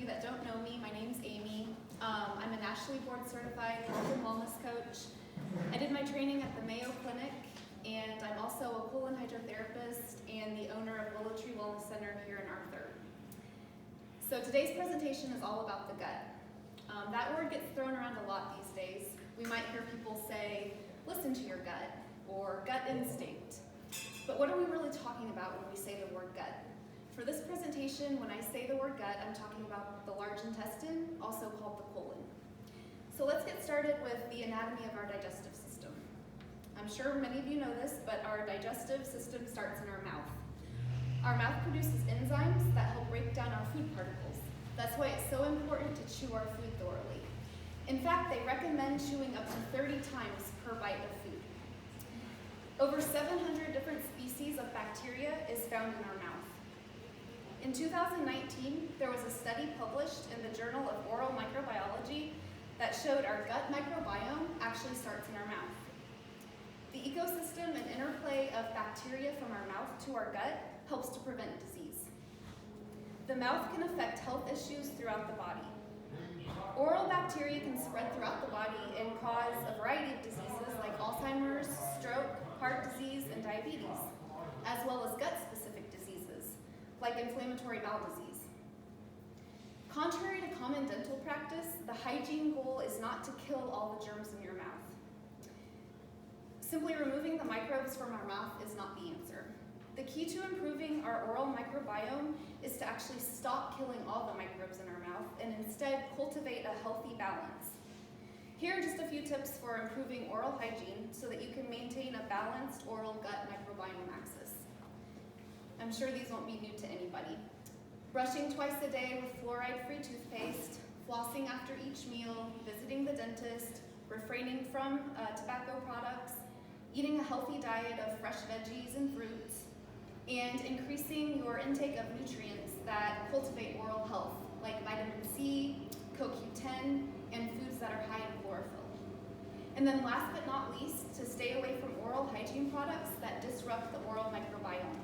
you that don't know me, my name's Amy. I'm a nationally board certified health and wellness coach. I did my training at the Mayo Clinic, and I'm also a colon hydrotherapist and the owner of Willow Tree Wellness Center here in Arthur. So today's presentation is all about the gut. That word gets thrown around a lot these days. We might hear people say, listen to your gut, or gut instinct. But what are we really talking about when we say the word gut? For this presentation, when I say the word gut, I'm talking about the large intestine, also called the colon. So let's get started with the anatomy of our digestive system. I'm sure many of you know this, but our digestive system starts in our mouth. Our mouth produces enzymes that help break down our food particles. That's why it's so important to chew our food thoroughly. In fact, they recommend chewing up to 30 times per bite of food. Over 700 different species of bacteria is found in our mouth. In 2019, there was a study published in the Journal of Oral Microbiology that showed our gut microbiome actually starts in our mouth. The ecosystem and interplay of bacteria from our mouth to our gut helps to prevent disease. The mouth can affect health issues throughout the body. Oral bacteria can spread throughout the body and cause a variety of diseases like Alzheimer's, stroke, heart disease, and diabetes, as well as gut-specific diseases like inflammatory bowel disease. Contrary to common dental practice, the hygiene goal is not to kill all the germs in your mouth. Simply removing the microbes from our mouth is not the answer. The key to improving our oral microbiome is to actually stop killing all the microbes in our mouth and instead cultivate a healthy balance. Here are just a few tips for improving oral hygiene so that you can maintain a balanced oral gut microbiome axis. I'm sure these won't be new to anybody. Brushing twice a day with fluoride-free toothpaste, flossing after each meal, visiting the dentist, refraining from tobacco products, eating a healthy diet of fresh veggies and fruits, and increasing your intake of nutrients that cultivate oral health, like vitamin C, CoQ10, and foods that are high in chlorophyll. And then last but not least, to stay away from oral hygiene products that disrupt the oral microbiome,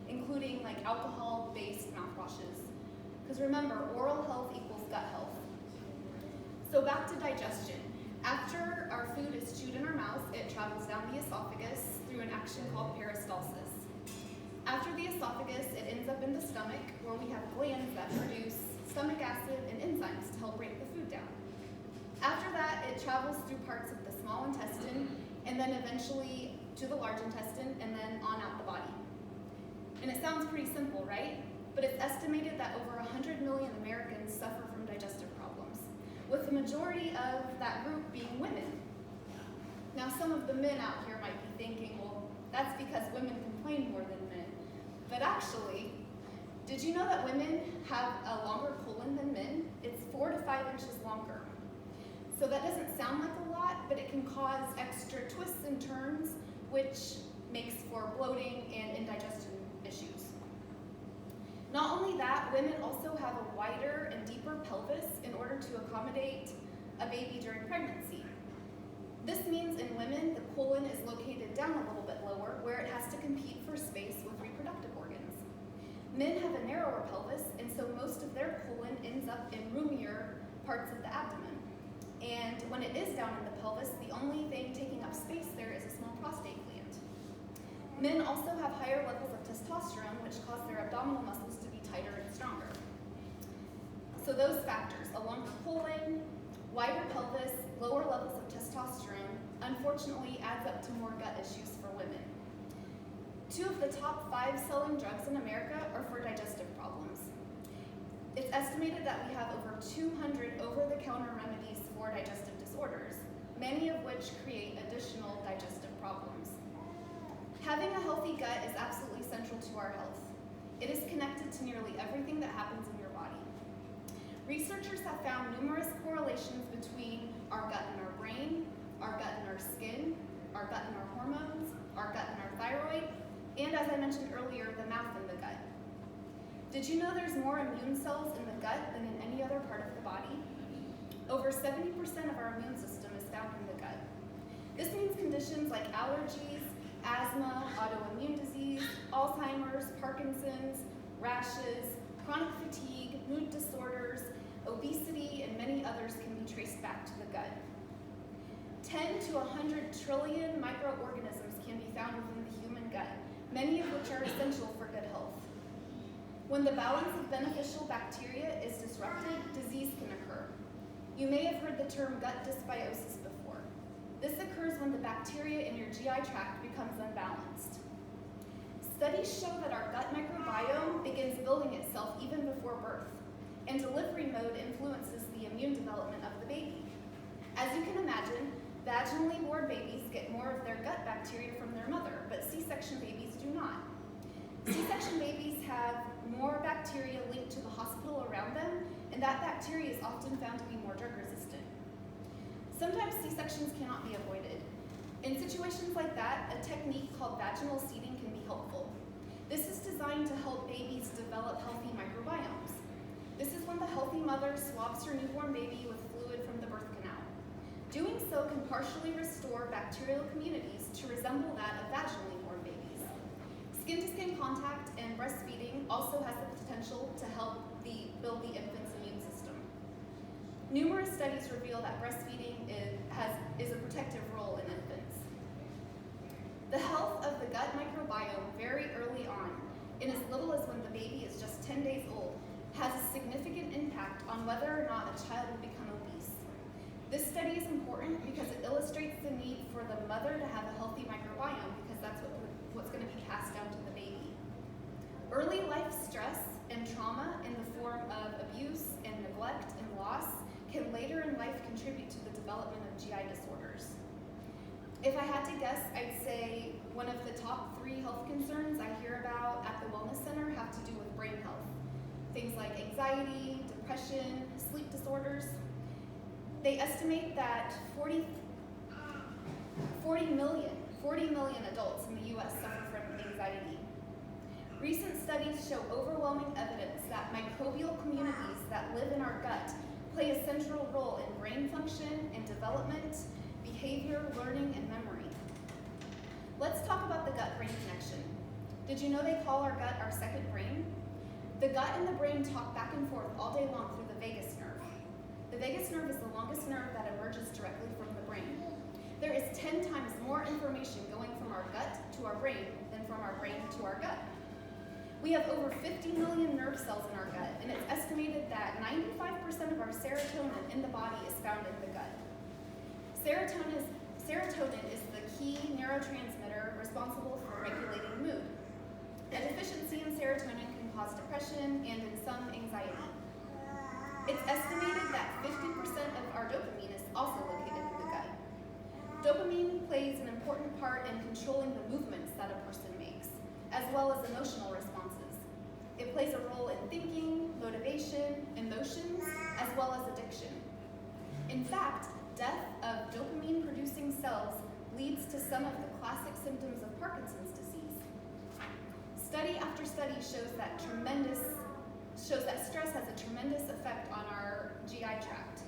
including like alcohol-based mouthwashes. Because remember, oral health equals gut health. So back to digestion. After our food is chewed in our mouth, it travels down the esophagus through an action called peristalsis. After the esophagus, it ends up in the stomach, where we have glands that produce stomach acid and enzymes to help break the food down. After that, it travels through parts of the small intestine, and then eventually to the large intestine, and then on out the body. And it sounds pretty simple, right? But it's estimated that over 100 million Americans suffer from digestive problems, with the majority of that group being women. Now, some of the men out here might be thinking, well, that's because women complain more than men. But actually, did you know that women have a longer colon than men? It's 4 to 5 inches longer. So that doesn't sound like a lot, but it can cause extra twists and turns, which makes for bloating and indigestion issues. Not only that, women also have a wider and deeper pelvis in order to accommodate a baby during pregnancy. This means in women, the colon is located down a little bit lower, where it has to compete for space with reproductive organs. Men have a narrower pelvis, and so most of their colon ends up in roomier parts of the abdomen. And when it is down in the pelvis, the only thing taking up space there is a small prostate gland. Men also have higher levels of testosterone, which cause their abdominal muscles to be tighter and stronger. So those factors, a longer colon, wider pelvis, lower levels of testosterone, unfortunately adds up to more gut issues for women. 2 of the top 5 selling drugs in America are for digestive problems. It's estimated that we have over 200 over-the-counter remedies for digestive disorders, many of which create additional digestive problems. Having a healthy gut is absolutely central to our health. It is connected to nearly everything that happens in your body. Researchers have found numerous correlations between our gut and our brain, our gut and our skin, our gut and our hormones, our gut and our thyroid, and as I mentioned earlier, the mouth and the gut. Did you know there's more immune cells in the gut than in any other part of the body? Over 70% of our immune system is found in the gut. This means conditions like allergies, asthma, autoimmune disease, Alzheimer's, Parkinson's, rashes, chronic fatigue, mood disorders, obesity, and many others can be traced back to the gut. 10 to 100 trillion microorganisms can be found within the human gut, many of which are essential for good health. When the balance of beneficial bacteria is disrupted, disease can occur. You may have heard the term gut dysbiosis before. This occurs when the bacteria in your GI tract becomes unbalanced. Studies show that our gut microbiome begins building itself even before birth, and delivery mode influences the immune development of the baby. As you can imagine, vaginally born babies get more of their gut bacteria from their mother, but C-section babies do not. C-section babies have more bacteria linked to the hospital around them, and that bacteria is often found to be more drug resistant. Sometimes C-sections cannot be avoided. In situations like that, a technique called vaginal seeding can be helpful. This is designed to help babies develop healthy microbiomes. This is when the healthy mother swabs her newborn baby with fluid from the birth canal. Doing so can partially restore bacterial communities to resemble that of vaginally born babies. Skin-to-skin contact and breastfeeding also has the potential to help build the infant's immune system. Numerous studies reveal that breastfeeding is a protective role in infants. The health of the gut microbiome very early on, in as little as when the baby is just 10 days old, has a significant impact on whether or not a child will become obese. This study is important because it illustrates the need for the mother to have a healthy microbiome, because that's what's going to be passed down to the baby. Early life stress and trauma in the form of abuse and neglect and loss can later in life contribute to the development of GI disorders. If I had to guess, I'd say one of the top 3 health concerns I hear about at the Wellness Center have to do with brain health. Things like anxiety, depression, sleep disorders. They estimate that 40 million adults in the US suffer from anxiety. Recent studies show overwhelming evidence that microbial communities that live in our gut play a central role in brain function and development, behavior, learning, and memory. Let's talk about the gut-brain connection. Did you know they call our gut our second brain? The gut and the brain talk back and forth all day long through the vagus nerve. The vagus nerve is the longest nerve that emerges directly from the brain. There is 10 times more information going from our gut to our brain than from our brain to our gut. We have over 50 million nerve cells in our gut, and it's estimated that 95% of our serotonin in the body is found in the gut. Serotonin is the key neurotransmitter responsible for regulating mood. A deficiency in serotonin can cause depression and, in some, anxiety. It's estimated that 50% of our dopamine is also located in the gut. Dopamine plays an important part in controlling the movements that a person makes, as well as emotional responses. It plays a role in thinking, motivation, emotions, as well as addiction. In fact, death of dopamine-producing cells leads to some of the classic symptoms of Parkinson's disease. Study after study shows that stress has a tremendous effect on our GI tract.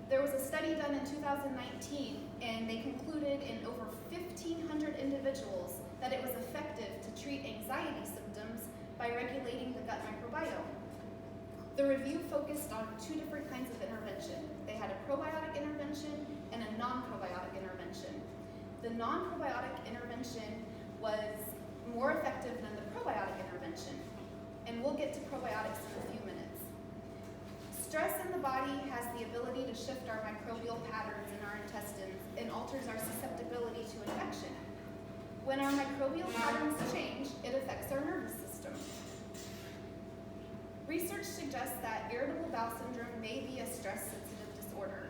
There was a study done in 2019, and they concluded in over 1,500 individuals that it was effective to treat anxiety symptoms by regulating the gut microbiome. The review focused on 2 different kinds of intervention. They had a probiotic intervention and a non-probiotic intervention. The non-probiotic intervention was more effective than the probiotic intervention, and we'll get to probiotics in a few minutes. Stress in the body has the ability to shift our microbial patterns in our intestines and alters our susceptibility to infection. When our microbial patterns change, it affects our nervous system. Research suggests that irritable bowel syndrome may be a stress-sensitive disorder.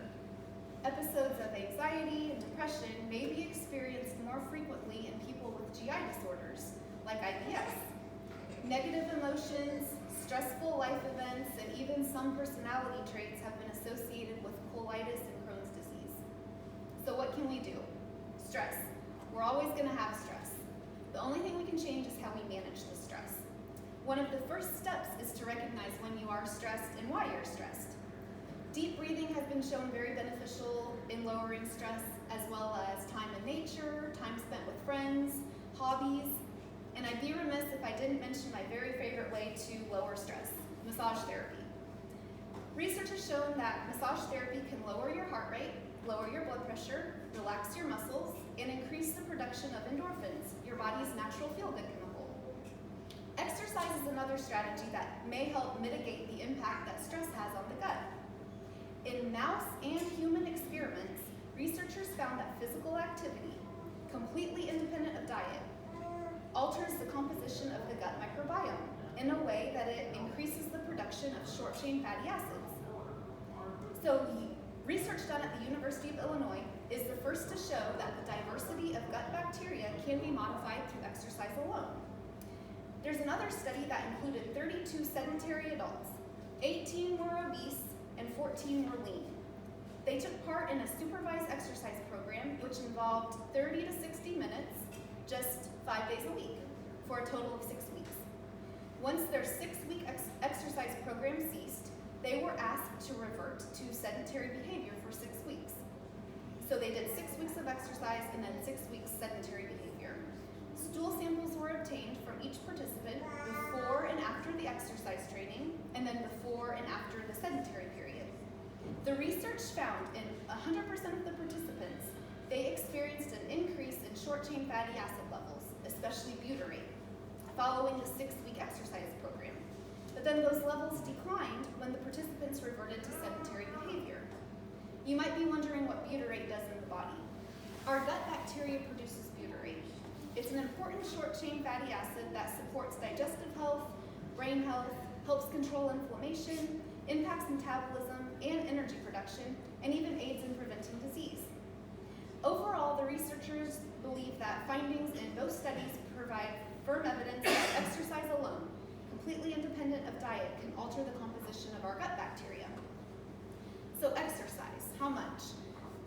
Episodes of anxiety and depression may be experienced more frequently in people with GI disorders, like IBS. Negative emotions, stressful life events, and even some personality traits have been associated with colitis and Crohn's disease. So what can we do? Stress. We're always going to have stress. The only thing we can change is how we manage the stress. One of the first steps is to recognize when you are stressed and why you're stressed. Deep breathing has been shown very beneficial in lowering stress, as well as time in nature, time spent with friends, hobbies, and I'd be remiss if I didn't mention my very favorite way to lower stress, massage therapy. Research has shown that massage therapy can lower your heart rate, lower your blood pressure, relax your muscles, and increase the production of endorphins, your body's natural feel-good chemical. Exercise is another strategy that may help mitigate the impact that stress has on the gut. In mouse and human experiments, researchers found that physical activity, completely independent of diet, alters the composition of the gut microbiome in a way that it increases the production of short-chain fatty acids. So research done at the University of Illinois is the first to show that the diversity of gut bacteria can be modified through exercise alone. There's another study that included 32 sedentary adults. 18 were obese and 14 were lean. They took part in a supervised exercise program which involved 30 to 60 minutes, just 5 days a week, for a total of 6 weeks. Once their 6-week exercise program ceased, they were asked to revert to sedentary behavior for 6 weeks. So they did 6 weeks of exercise and then 6 weeks sedentary behavior. Stool samples were obtained from each participant before and after the exercise training, and then before and after the sedentary period. The research found in 100% of the participants, they experienced an increase in short-chain fatty acid levels, especially butyrate, following the 6-week exercise program. But then those levels declined when the participants reverted to sedentary behavior. You might be wondering what butyrate does in the body. Our gut bacteria produces butyrate. It's an important short-chain fatty acid that supports digestive health, brain health, helps control inflammation, impacts metabolism and energy production, and even aids in preventing disease. Overall, the researchers believe that findings in both studies provide firm evidence that exercise alone, completely independent of diet, can alter the composition of our gut bacteria. So exercise, how much?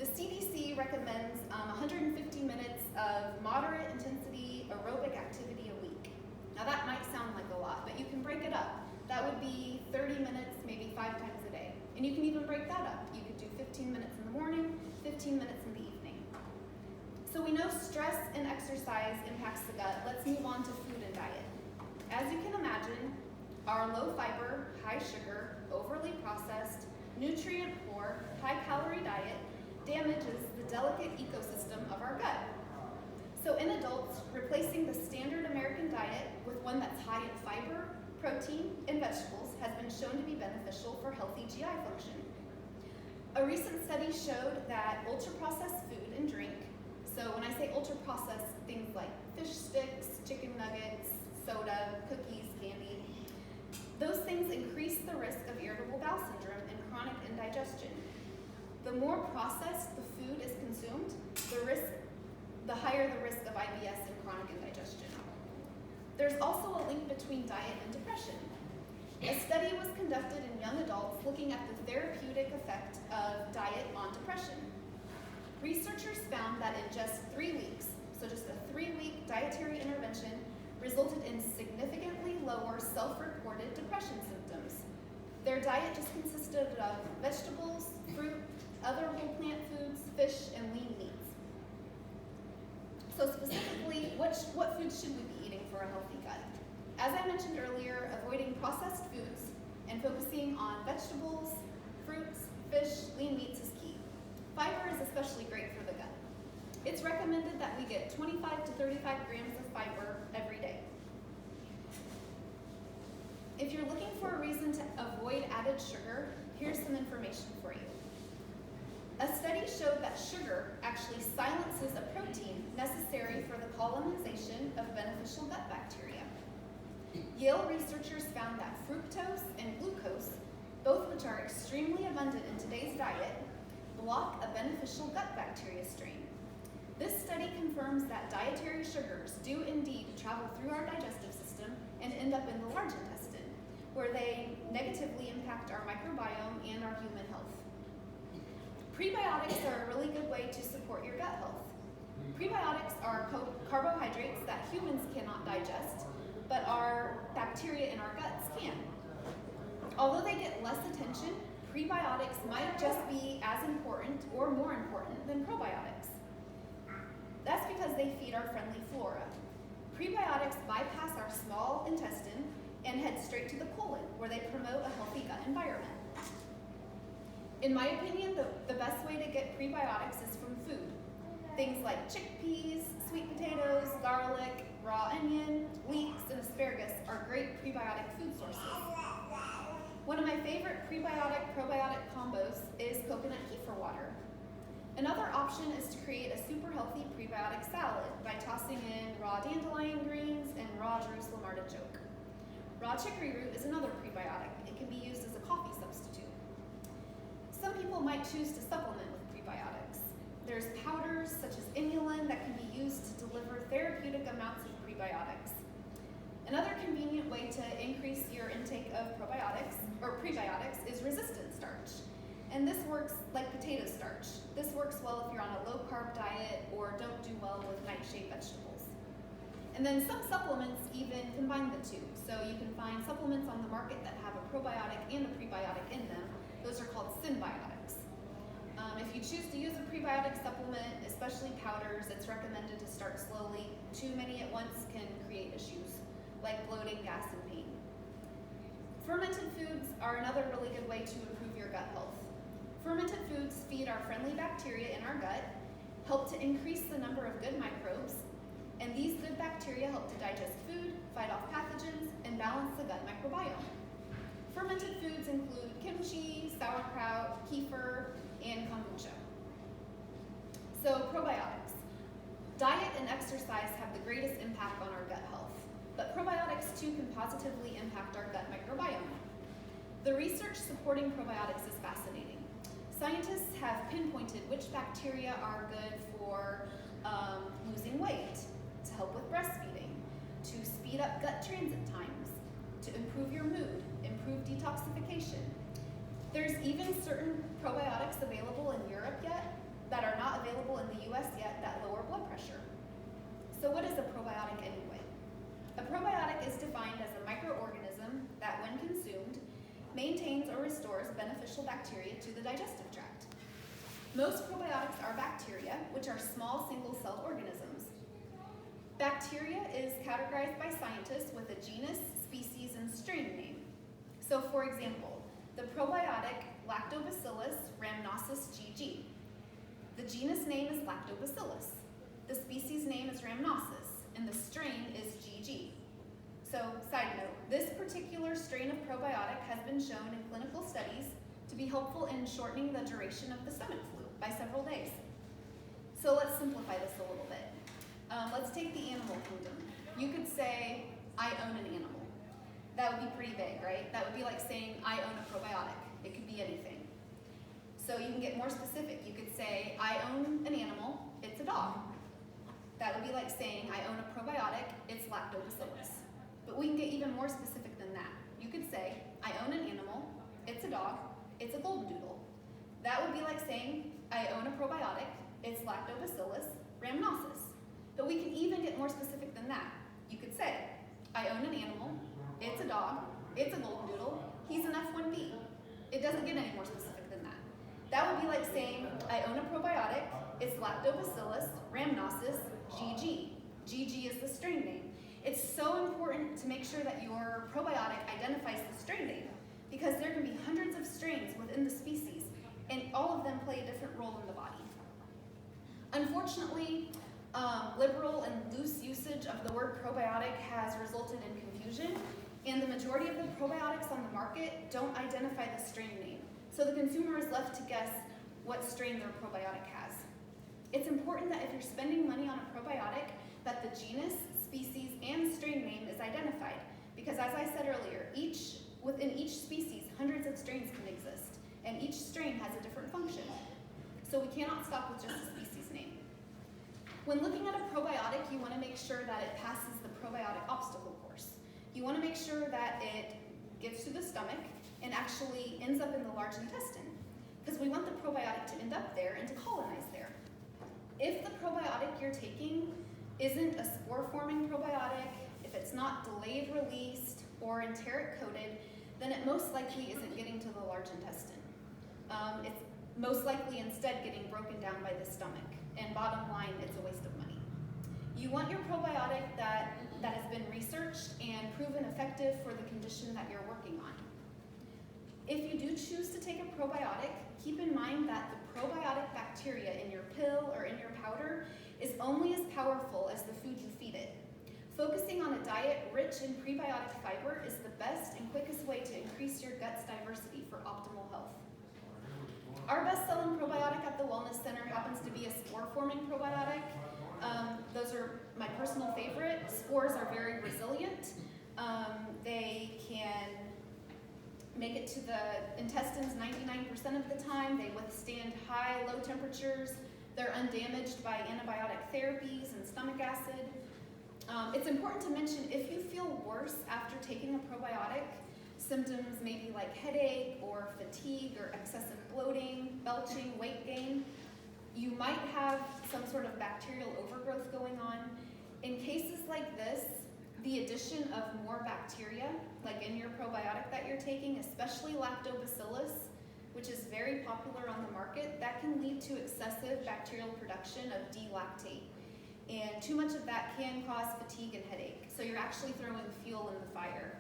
The CDC recommends 150 minutes of moderate intensity aerobic activity a week. Now that might sound like a lot, but you can break it up. That would be 30 minutes, maybe 5 times a day. And you can even break that up. You could do 15 minutes in the morning, 15 minutes in the evening. So we know stress and exercise impacts the gut. Let's move on to food and diet. As you can imagine, our low fiber, high sugar, overly processed, nutrient poor, high calorie diet damages the delicate ecosystem of our gut. So in adults, replacing the standard American diet with one that's high in fiber, protein, and vegetables has been shown to be beneficial for healthy GI function. A recent study showed that ultra-processed food and drink, so when I say ultra-processed, things like fish sticks, chicken nuggets, soda, cookies, candy, those things increase the risk of irritable bowel syndrome and chronic indigestion. The more processed the food is consumed, the higher the risk of IBS and chronic indigestion. There's also a link between diet and depression. A study was conducted in young adults looking at the therapeutic effect of diet on depression. Researchers found that in just 3 weeks, so just a 3-week dietary intervention, resulted in significantly lower self-reported depression symptoms. Their diet just consisted of vegetables, fruit, other whole plant foods, fish, and lean meats. So specifically, what foods should we be eating for a healthy gut? As I mentioned earlier, avoiding processed foods and focusing on vegetables, fruits, fish, lean meats is key. Fiber is especially great for the gut. It's recommended that we get 25 to 35 grams of fiber every day. If you're looking for a reason to avoid added sugar, here's some information for you. A study showed that sugar actually silences a protein necessary for the colonization of beneficial gut bacteria. Yale researchers found that fructose and glucose, both which are extremely abundant in today's diet, block a beneficial gut bacteria strain. This study confirms that dietary sugars do indeed travel through our digestive system and end up in the large intestine, where they negatively impact our microbiome and our human health. Prebiotics are a really good way to support your gut health. Prebiotics are carbohydrates that humans cannot digest, but our bacteria in our guts can. Although they get less attention, prebiotics might just be as important or more important than probiotics. That's because they feed our friendly flora. Prebiotics bypass our small intestine and head straight to the colon, where they promote a healthy gut environment. In my opinion, the best way to get prebiotics is from food. Things like chickpeas, sweet potatoes, garlic, raw onion, leeks, and asparagus are great prebiotic food sources. One of my favorite prebiotic-probiotic combos is coconut kefir water. Another option is to create a super healthy prebiotic salad by tossing in raw dandelion greens and raw Jerusalem artichoke. Raw chicory root is another prebiotic. It can be used as a coffee substitute. Some people might choose to supplement with prebiotics. There's powders such as inulin that can be used to deliver therapeutic amounts of prebiotics. Another convenient way to increase your intake of prebiotics is resistant starch. And this works like potato starch. This works well if you're on a low-carb diet or don't do well with nightshade vegetables. And then some supplements even combine the two. So you can find supplements on the market that have a probiotic and a prebiotic in them. Those are called synbiotics. If you choose to use a prebiotic supplement, especially powders, it's recommended to start slowly. Too many at once can create issues like bloating, gas, and pain. Fermented foods are another really good way to improve your gut health. Fermented foods feed our friendly bacteria in our gut, help to increase the number of good microbes, and these good bacteria help to digest food, fight off pathogens, and balance the gut microbiome. Fermented foods include kimchi, sauerkraut, kefir, and kombucha. So probiotics. Diet and exercise have the greatest impact on our gut health, but probiotics too can positively impact our gut microbiome. The research supporting probiotics is fascinating. Scientists have pinpointed which bacteria are good for losing weight, to help with breastfeeding, to speed up gut transit times, to improve your mood, improve detoxification. There's even certain probiotics available in Europe yet that are not available in the US yet that lower blood pressure. So what is a probiotic anyway? A probiotic is defined as a microorganism that, when consumed, maintains or restores beneficial bacteria to the digestive tract. Most probiotics are bacteria, which are small single-celled organisms. Bacteria is categorized by scientists with a genus, species, and strain name. So for example, the probiotic Lactobacillus rhamnosus GG. The genus name is Lactobacillus. The species name is Rhamnosus, and the strain is GG. So, side note, this particular strain of probiotic has been shown in clinical studies to be helpful in shortening the duration of the stomach flu by several days. So let's simplify this a little bit. Let's take the animal kingdom. You could say, I own an animal. That would be pretty vague, right? That would be like saying, I own a probiotic. It could be anything. So you can get more specific. You could say, I own an animal, it's a dog. That would be like saying, I own a probiotic, it's Lactobacillus. But we can get even more specific than that. You could say, I own an animal, it's a dog, it's a golden doodle. That would be like saying, I own a probiotic, it's Lactobacillus rhamnosus. But we can even get more specific than that. You could say, I own an animal, it's a dog, it's a golden doodle, he's an F1B. It doesn't get any more specific than that. That would be like saying, I own a probiotic, it's Lactobacillus rhamnosus GG. GG is the strain name. It's so important to make sure that your probiotic identifies the strain name because there can be hundreds of strains within the species and all of them play a different role in the body. Unfortunately, liberal and loose usage of the word probiotic has resulted in confusion, and the majority of the probiotics on the market don't identify the strain name. So the consumer is left to guess what strain their probiotic has. It's important that if you're spending money on a probiotic, that the genus, species, and strain name is identified. Because as I said earlier, within each species, hundreds of strains can exist, and each strain has a different function. So we cannot stop with just the species name. When looking at a probiotic, you want to make sure that it passes the probiotic obstacle course. You want to make sure that it gets to the stomach and actually ends up in the large intestine, because we want the probiotic to end up there and to colonize there. If the probiotic you're taking isn't a spore-forming probiotic, if it's not delayed released or enteric coated, then it most likely isn't getting to the large intestine. It's most likely instead getting broken down by the stomach, and bottom line, it's a waste of money. You want your probiotic that has been researched and proven effective for the condition that you're working on. If you do choose to take a probiotic, keep in mind that the probiotic bacteria in your pill or in your powder is only as powerful as the food you feed it. Focusing on a diet rich in prebiotic fiber is the best and quickest way to increase your gut's diversity for optimal health. Our best-selling probiotic at the Wellness Center happens to be a spore-forming probiotic. Those are my personal favorite. Spores are very resilient. They can make it to the intestines 99% of the time. They withstand high, low temperatures. They're undamaged by antibiotic therapies and stomach acid. It's important to mention if you feel worse after taking a probiotic, symptoms may be like headache or fatigue or excessive bloating, belching, weight gain. You might have some sort of bacterial overgrowth going on. In cases like this, the addition of more bacteria, like in your probiotic that you're taking, especially lactobacillus, which is very popular on the market, that can lead to excessive bacterial production of D-lactate. And too much of that can cause fatigue and headache. So you're actually throwing fuel in the fire.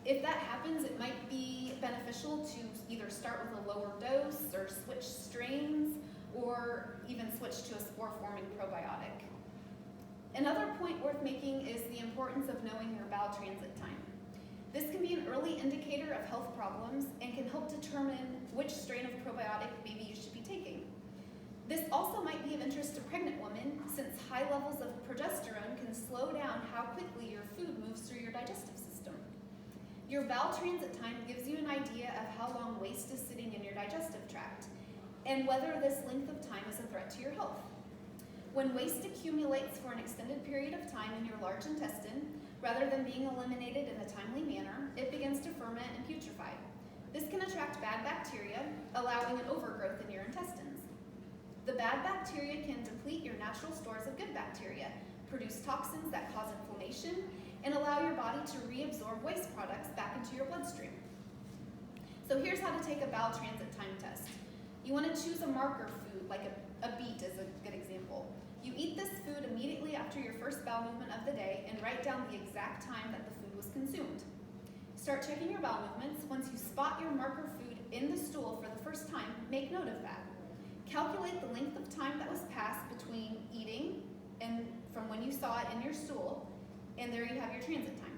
If that happens, it might be beneficial to either start with a lower dose or switch strains or even switch to a spore-forming probiotic. Another point worth making is the importance of knowing your bowel transit time. This can be an early indicator of health problems and can help determine which strain of probiotic maybe you should be taking. This also might be of interest to pregnant women, since high levels of progesterone can slow down how quickly your food moves through your digestive system. Your bowel transit time gives you an idea of how long waste is sitting in your digestive tract, and whether this length of time is a threat to your health. When waste accumulates for an extended period of time in your large intestine, rather than being eliminated in a timely manner, it begins to ferment and putrefy. This can attract bad bacteria, allowing an overgrowth in your intestines. The bad bacteria can deplete your natural stores of good bacteria, produce toxins that cause inflammation, and allow your body to reabsorb waste products back into your bloodstream. So here's how to take a bowel transit time test. You want to choose a marker food, like a beet is a good example. You eat this food immediately after your first bowel movement of the day and write down the exact time that the food was consumed. Start checking your bowel movements. Once you spot your marker food in the stool for the first time, make note of that. Calculate the length of time that was passed between eating and from when you saw it in your stool, and there you have your transit time.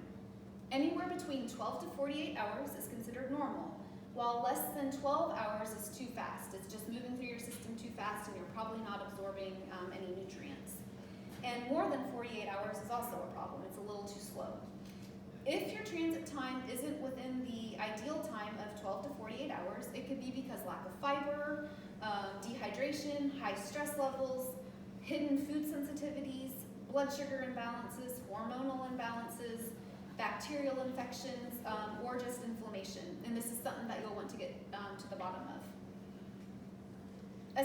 Anywhere between 12 to 48 hours is considered normal, while less than 12 hours is too fast. It's just moving through your system too fast and you're probably not absorbing any nutrients. And more than 48 hours is also a problem. It's a little too slow. If your transit time isn't within the ideal time of 12 to 48 hours, it could be because lack of fiber, dehydration, high stress levels, hidden food sensitivities, blood sugar imbalances, hormonal imbalances, bacterial infections, or just inflammation. And this is something that you'll want to get to the bottom of.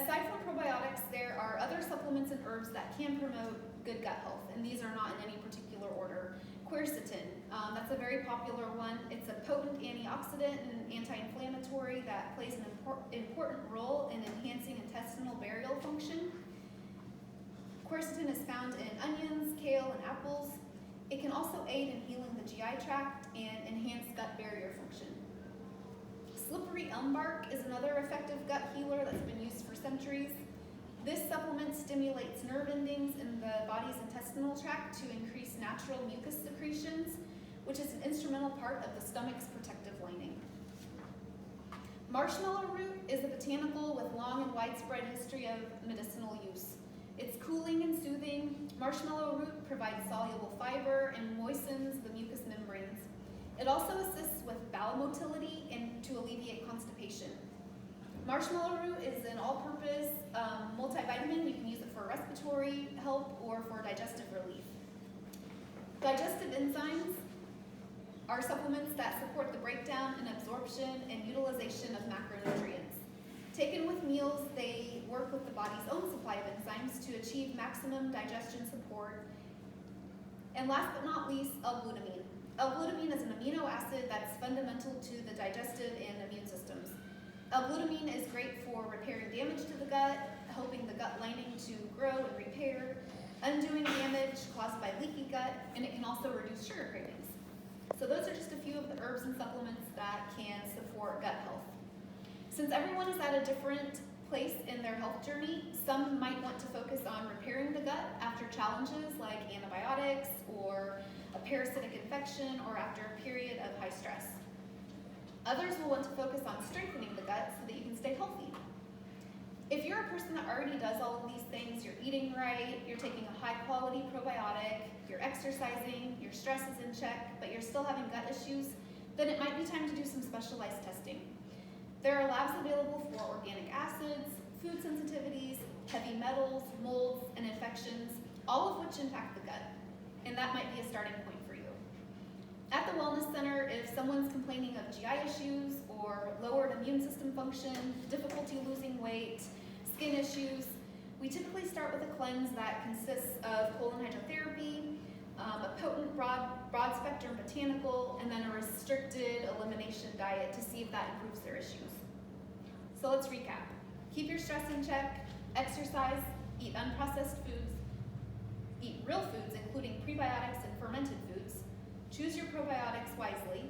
Aside from probiotics, there are other supplements and herbs that can promote good gut health, and these are not in any particular order. Quercetin, that's a very popular one. It's a potent antioxidant and anti-inflammatory that plays an important role in enhancing intestinal burial function. Quercetin is found in onions, kale, and apples. It can also aid in healing the GI tract and enhance gut barrier function. Slippery elm bark is another effective gut healer that's been used for centuries. This supplement stimulates nerve endings in the body's intestinal tract to increase natural mucus secretions, which is an instrumental part of the stomach's protective lining. Marshmallow root is a botanical with long and widespread history of medicinal use. It's cooling and soothing. Marshmallow root provides soluble fiber and moistens the mucous membranes. It also assists with bowel motility and to alleviate constipation. Marshmallow root is an all-purpose multivitamin. You can use it for respiratory help or for digestive relief. Digestive enzymes are supplements that support the breakdown and absorption and utilization of macronutrients. Taken with meals, they work with the body's own supply of enzymes to achieve maximum digestion support. And last but not least, L-glutamine. L-glutamine is an amino acid that's fundamental to the digestive and immune systems. L-glutamine is great for repairing damage to the gut, helping the gut lining to grow and repair, undoing damage caused by leaky gut, and it can also reduce sugar cravings. So those are just a few of the herbs and supplements that can support gut health. Since everyone is at a different place in their health journey, some might want to focus on repairing the gut after challenges like antibiotics or a parasitic infection or after a period of high stress. Others will want to focus on strengthening the gut so that you can stay healthy. If you're a person that already does all of these things, you're eating right, you're taking a high quality probiotic, you're exercising, your stress is in check, but you're still having gut issues, then it might be time to do some specialized testing. There are labs available for organic acids, food sensitivities, heavy metals, molds, and infections, all of which impact the gut, and that might be a starting point for you. At the Wellness Center, if someone's complaining of GI issues or lowered immune system function, difficulty losing weight, skin issues, we typically start with a cleanse that consists of colon hydrotherapy, a potent broad spectrum botanical, and then a restricted elimination diet to see if that improves their issues. So let's recap. Keep your stress in check, exercise, eat unprocessed foods, eat real foods including prebiotics and fermented foods, choose your probiotics wisely.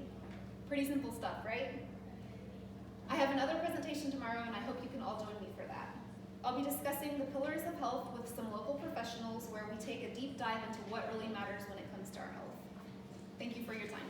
Pretty simple stuff, right? I have another presentation tomorrow and I hope you can all join me for that. I'll be discussing the pillars of health with some local professionals where we take a deep dive into what really matters when it comes to our health. Thank you for your time.